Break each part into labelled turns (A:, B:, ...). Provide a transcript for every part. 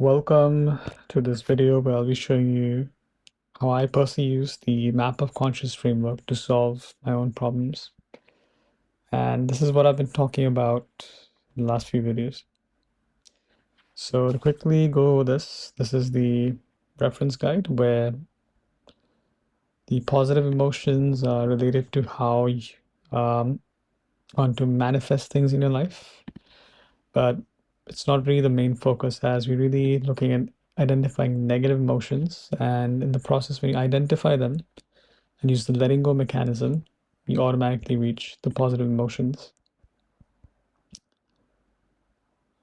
A: Welcome to this video where I'll be showing you how I personally use the map of conscious framework to solve my own problems. And this is what I've been talking about in the last few videos. So to quickly go over this is the reference guide where the positive emotions are related to how you want to manifest things in your life. But it's not really the main focus, as we're really looking at identifying negative emotions, and in the process when you identify them and use the letting go mechanism, you automatically reach the positive emotions.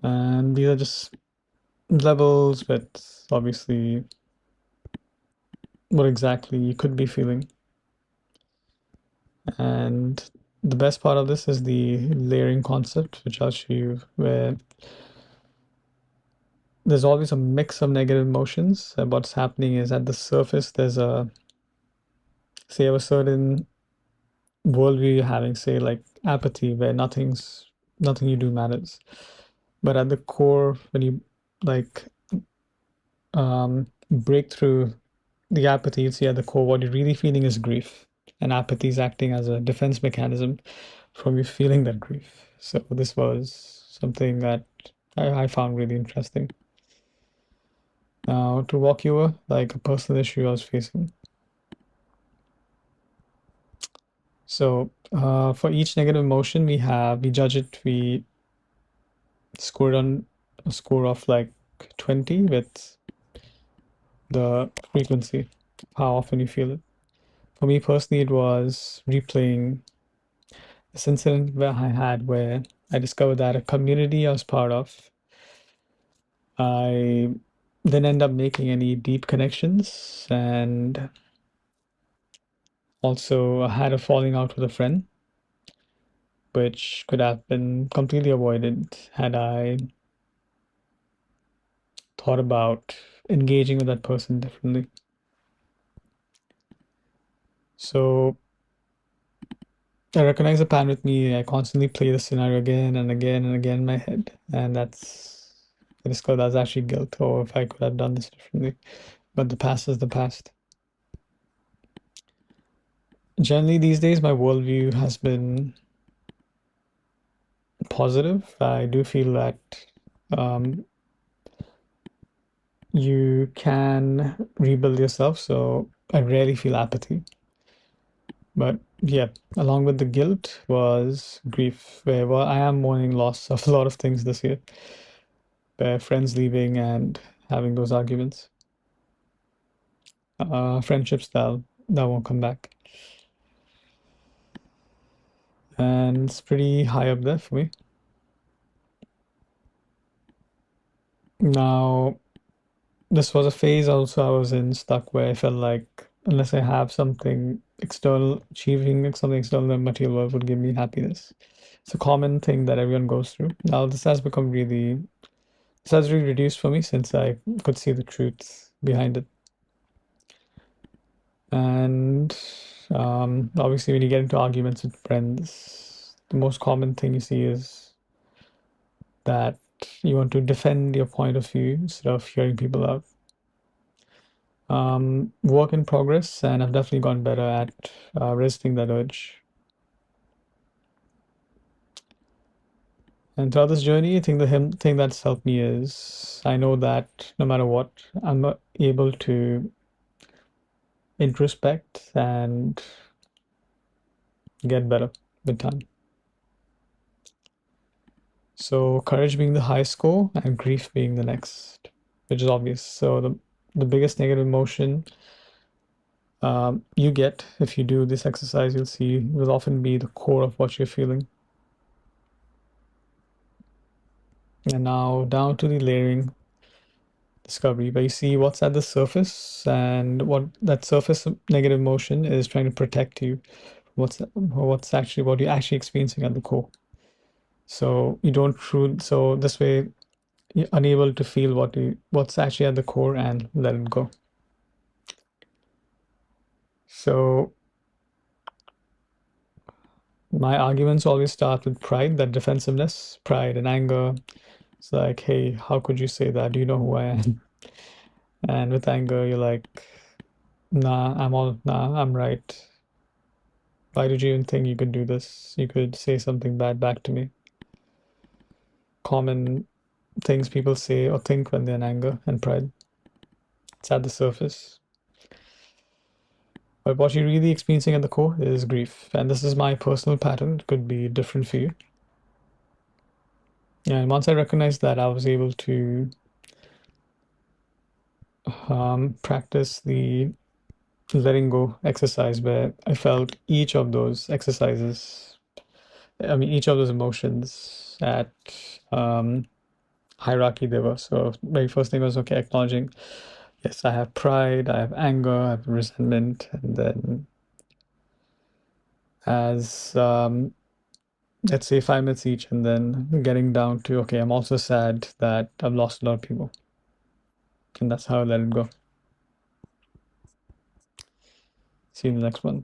A: And these are just levels with obviously what exactly you could be feeling. And the best part of this is the layering concept, which I'll show you, where there's always a mix of negative emotions. And what's happening is at the surface, there's a certain worldview you're having, say like apathy, where nothing you do matters. But at the core, when you like break through the apathy, you see at the core what you're really feeling is grief, and apathy is acting as a defense mechanism from you feeling that grief. So this was something that I found really interesting. Now to walk you over like a personal issue I was facing. So for each negative emotion we judge it, we score it on a score of like 20 with the frequency, how often you feel it. For me personally, it was replaying this incident where I had where I discovered that a community I was part of, I didn't end up making any deep connections, and also I had a falling out with a friend, which could have been completely avoided had I thought about engaging with that person differently. So I recognize the pattern with me. I constantly play the scenario again and again and again in my head, and I discovered that's actually guilt, or if I could have done this differently. But the past is the past. Generally, these days, my worldview has been positive. I do feel that um, you can rebuild yourself, so I rarely feel apathy. But yeah, along with the guilt was grief, where well, I am mourning loss of a lot of things this year, where friends leaving and having those arguments, friendships that won't come back, and it's pretty high up there for me. Now, this was a phase also I was in stuck where I felt like unless I have something external, achieving something external in the material world would give me happiness. It's a common thing that everyone goes through. Now this has really reduced for me since I could see the truth behind it. And obviously, when you get into arguments with friends, the most common thing you see is that you want to defend your point of view instead of hearing people out. Work in progress, and I've definitely gotten better at resisting that urge. And throughout this journey, I think the thing that's helped me is I know that no matter what, I'm able to introspect and get better with time. So courage being the high score and grief being the next, which is obvious. So the biggest negative emotion you get if you do this exercise, you'll see will often be the core of what you're feeling. And now down to the layering discovery, where you see what's at the surface and what that surface negative emotion is trying to protect you. What's actually what you're actually experiencing at the core. So you don't so this way you're unable to feel what's actually at the core and let it go. So my arguments always start with pride, that defensiveness, pride and anger, It's like, hey, how could you say that? Do you know who I am? And with anger, you're like, nah, I'm right. Why did you even think you could do this? You could say something bad back to me. Common things people say or think when they're in anger and pride. It's at the surface. But what you're really experiencing at the core is grief. And this is my personal pattern. It could be different for you. And once I recognized that, I was able to practice the letting go exercise where I felt each of those exercises, I mean, each of those emotions at hierarchy they were. So, very first thing was okay, acknowledging, yes, I have pride, I have anger, I have resentment, and then as let's say 5 minutes each, and then getting down to okay, I'm also sad that I've lost a lot of people, and that's how I let it go. See you in the next one.